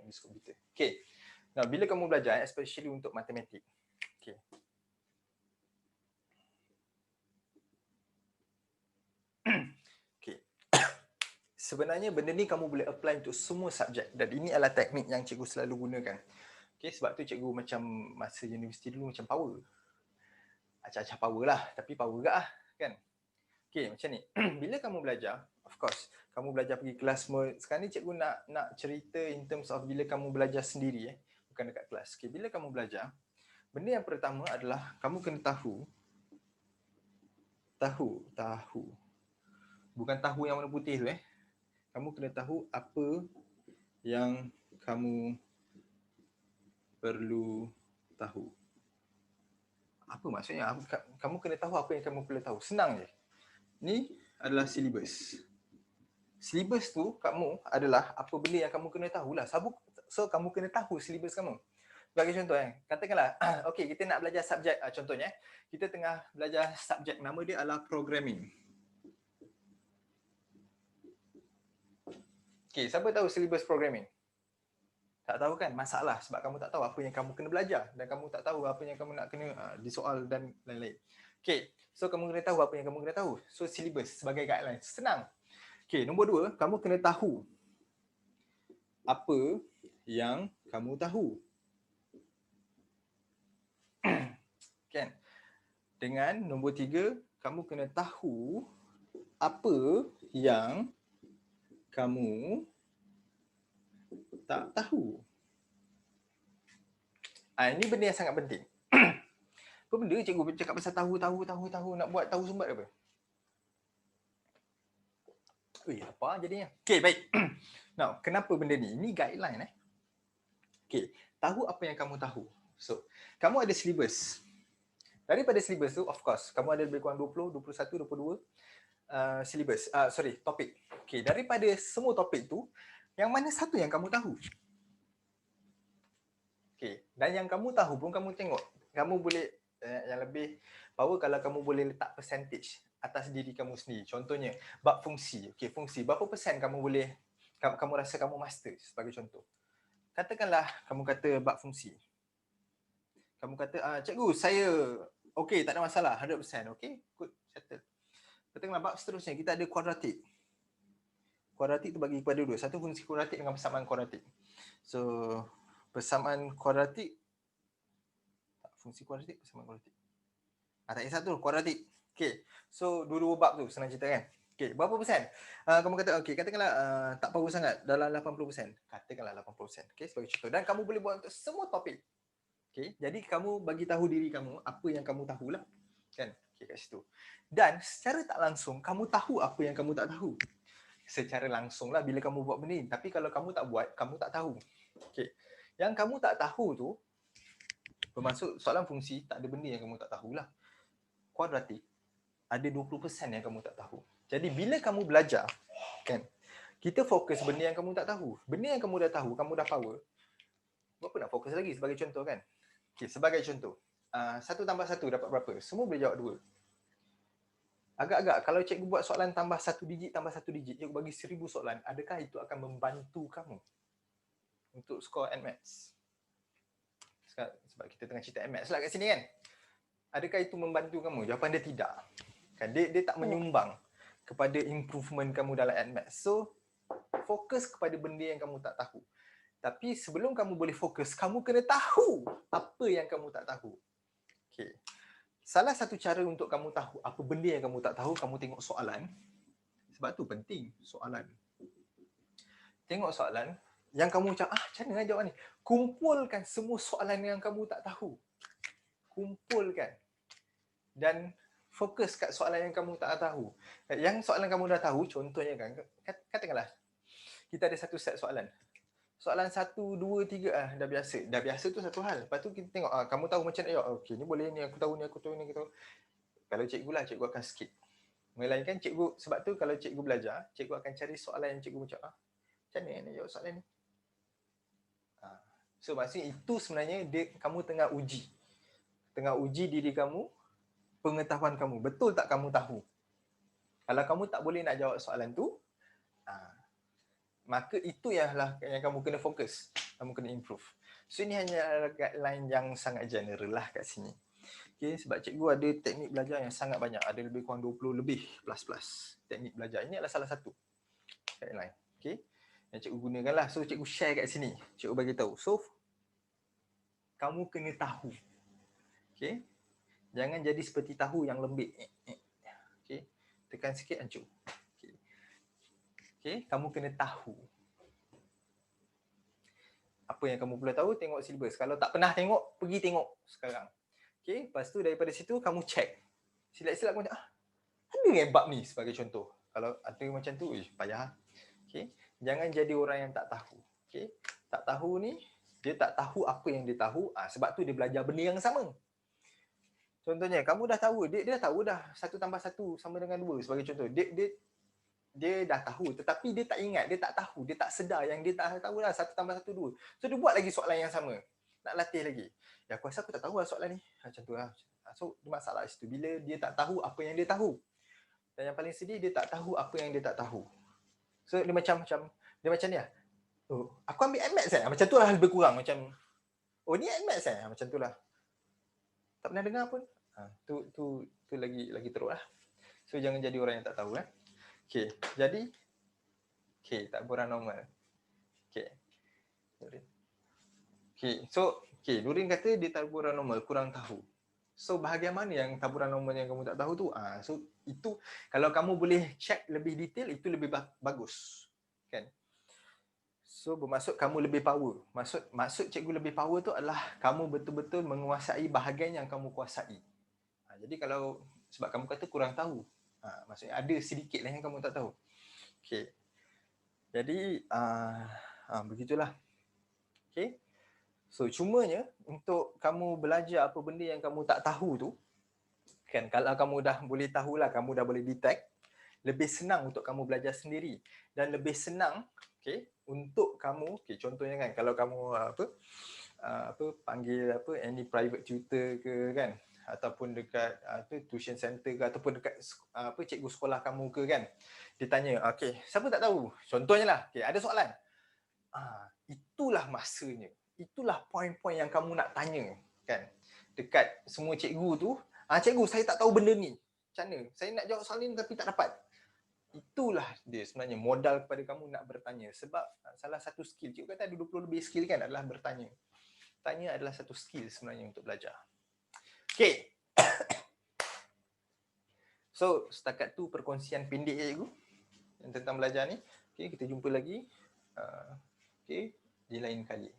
English komputer. Okay. Nah, bila kamu belajar, especially untuk matematik. Okay. Okay. Sebenarnya benda ni kamu boleh apply untuk semua subjek dan ini adalah teknik yang cikgu selalu gunakan. Okay, sebab tu cikgu macam masa universiti dulu macam power. Acah-acah power lah, tapi power gak lah, kan? Okay, macam ni. Bila kamu belajar, of course, kamu belajar pergi kelas semua. Sekarang ni cikgu nak cerita in terms of bila kamu belajar sendiri, bukan dekat kelas. Okay, bila kamu belajar, benda yang pertama adalah kamu kena tahu. Bukan tahu yang warna putih tu Kamu kena tahu apa yang kamu perlu tahu. Apa maksudnya? Kamu kena tahu apa yang kamu perlu tahu. Senang je. Ni adalah silibus. Silibus tu kamu adalah apa benda yang kamu kena tahulah. So kamu kena tahu silibus kamu. Bagi contoh katakanlah okey, kita nak belajar subjek, contohnya kita tengah belajar subjek nama dia adalah programming. Okey, siapa tahu silibus programming? Tak tahu kan? Masalah sebab kamu tak tahu apa yang kamu kena belajar dan kamu tak tahu apa yang kamu nak kena disoal dan lain-lain. Okey, so kamu kena tahu apa yang kamu kena tahu. So silibus sebagai guideline. Senang. Okey, nombor 2, kamu kena tahu apa yang kamu tahu. Kan? Dengan nombor 3, kamu kena tahu apa yang kamu tak tahu. Ini benda yang sangat penting. Apa benda cikgu cakap pasal tahu, nak buat tahu sumbat apa? Apa jadinya? Okay, baik. Now, kenapa benda ni? Ini guideline Okay, tahu apa yang kamu tahu. So, kamu ada silibus. Daripada silibus tu, of course, kamu ada lebih kurang 20, 21, 22 silibus. Topik. Okay, daripada semua topik tu, yang mana satu yang kamu tahu? Okay, dan yang kamu tahu pun kamu tengok. Kamu boleh, yang lebih power kalau kamu boleh letak percentage atas diri kamu sendiri. Contohnya, bab fungsi. Okay, fungsi. Berapa persen kamu boleh, kamu rasa kamu master sebagai contoh. Katakanlah kamu kata bab fungsi. Kamu kata, cikgu saya okey, tak ada masalah, 100%. Okey, good, settle. Katakanlah bab seterusnya, kita ada kuadratik. Kuadratik tu bagi kepada 2. Satu fungsi kuadratik dengan persamaan kuadratik. So, persamaan kuadratik, fungsi kuadratik, persamaan kuadratik. Tak kisah tu, kuadratik. Okey, so dua-dua bab tu, senang cerita kan? Okey, berapa persen? Kamu kata, okey, katakanlah tak power sangat, dalam 80%. Katakanlah 80%. Okey, sebagai contoh. Dan kamu boleh buat untuk semua topik. Okey, jadi kamu bagi tahu diri kamu apa yang kamu tahulah. Kan? Okey, kat situ. Dan secara tak langsung, kamu tahu apa yang kamu tak tahu. Secara langsung lah bila kamu buat benda ni. Tapi kalau kamu tak buat, kamu tak tahu. Okey. Yang kamu tak tahu tu, bermaksud soalan fungsi, tak ada benda yang kamu tak tahulah. Kuadratik, ada 20% yang kamu tak tahu. Jadi bila kamu belajar, kan, kita fokus benda yang kamu tak tahu. Benda yang kamu dah tahu, kamu dah power. Berapa nak fokus lagi sebagai contoh kan? Okay, sebagai contoh. 1 tambah 1 dapat berapa? Semua boleh jawab 2. Agak-agak kalau cikgu buat soalan tambah 1 digit, cikgu bagi 1000 soalan, adakah itu akan membantu kamu untuk skor NMATS? Sebab kita tengah cerita NMATS lah kat sini kan? Adakah itu membantu kamu? Jawapan dia tidak. Kan dia tak menyumbang kepada improvement kamu dalam NMATS. So, fokus kepada benda yang kamu tak tahu. Tapi sebelum kamu boleh fokus, kamu kena tahu apa yang kamu tak tahu. Okay. Salah satu cara untuk kamu tahu apa benda yang kamu tak tahu, kamu tengok soalan. Sebab tu penting soalan. Tengok soalan, yang kamu macam, macam mana jawab ni? Kumpulkan semua soalan yang kamu tak tahu. Kumpulkan. Dan fokus kat soalan yang kamu tak tahu. Yang soalan kamu dah tahu, contohnya kan, katakanlah, kita ada satu set soalan. Soalan 1, 2, 3 dah biasa. Dah biasa tu satu hal. Lepas tu kita tengok, kamu tahu macam mana? Okey, ni boleh ni, aku tahu ni, aku tahu ni, aku tahu. Kalau cikgu lah, cikgu akan skip. Melainkan cikgu, sebab tu kalau cikgu belajar, cikgu akan cari soalan yang cikgu macam, macam mana nak jawab soalan ni? So maksudnya itu sebenarnya kamu tengah uji. Tengah uji diri kamu, pengetahuan kamu. Betul tak kamu tahu? Kalau kamu tak boleh nak jawab soalan tu, maka itu ialah yang kamu kena fokus, kamu kena improve. So ini hanya guideline yang sangat general lah kat sini. Okay, sebab cikgu ada teknik belajar yang sangat banyak, ada lebih kurang 20 lebih plus teknik belajar. Ini adalah salah satu guideline. Okay, yang cikgu gunakan lah. So cikgu share kat sini, cikgu bagi tahu. So kamu kena tahu. Okay, jangan jadi seperti tahu yang lembik. Okay, tekan sikit hancur. Okay, kamu kena tahu. Apa yang kamu perlu tahu, tengok silibus. Kalau tak pernah tengok, pergi tengok sekarang. Okay, lepas tu daripada situ kamu check. Silap-silap kamu cakap, ada yang bab ni sebagai contoh. Kalau ada macam tu, payah. Okay, jangan jadi orang yang tak tahu. Okay, tak tahu ni, dia tak tahu apa yang dia tahu, sebab tu dia belajar benda yang sama. Contohnya, kamu dah tahu, dia dah tahu dah 1 tambah 1 sama dengan 2 sebagai contoh. Dia dah tahu, tetapi dia tak ingat, dia tak tahu, dia tak sedar yang dia tak tahu lah 1 tambah 1, 2. So dia buat lagi soalan yang sama. Nak latih lagi. Ya aku rasa aku tak tahu lah soalan ni. Macam tu lah. So masalah situ, bila dia tak tahu apa yang dia tahu. Dan yang paling sedih, dia tak tahu apa yang dia tak tahu. So dia macam ni lah. Oh, aku ambil NMATS macam tu lah lebih kurang. Macam, oh ni NMATS macam tu lah. Tak pernah dengar pun. Tu lagi teruk lah. So jangan jadi orang yang tak tahu. Okay, jadi taburan normal. Okay, so Nurin kata dia taburan normal, kurang tahu. So bahagian mana yang taburan normal yang kamu tak tahu tu? So itu kalau kamu boleh check lebih detail, itu lebih bagus, kan? So bermaksud kamu lebih power. Maksud cikgu lebih power tu adalah kamu betul-betul menguasai bahagian yang kamu kuasai. Jadi kalau sebab kamu kata kurang tahu, maksudnya ada sedikit lah yang kamu tak tahu. Okay. Jadi begitulah. Okay. So cumanya untuk kamu belajar apa benda yang kamu tak tahu tu, kan, kalau kamu dah boleh tahulah, kamu dah boleh detect, lebih senang untuk kamu belajar sendiri dan lebih senang, untuk kamu, contohnya kan, kalau kamu panggil any private tutor ke, kan, ataupun dekat tuition center ke, ataupun dekat cikgu sekolah kamu ke, kan, dia tanya, siapa tak tahu, contohnya lah, ada soalan, itulah masanya, itulah poin-poin yang kamu nak tanya, kan, dekat semua cikgu tu. Cikgu, saya tak tahu benda ni, macam mana, saya nak jawab soalan ni tapi tak dapat. Itulah dia sebenarnya modal kepada kamu nak bertanya. Sebab salah satu skill, cikgu kata ada 20 lebih skill, kan, adalah bertanya. Tanya adalah satu skill sebenarnya untuk belajar. Okay. So setakat tu perkongsian pendek cikgu yang tentang belajar ni. Okay, kita jumpa lagi di lain kali.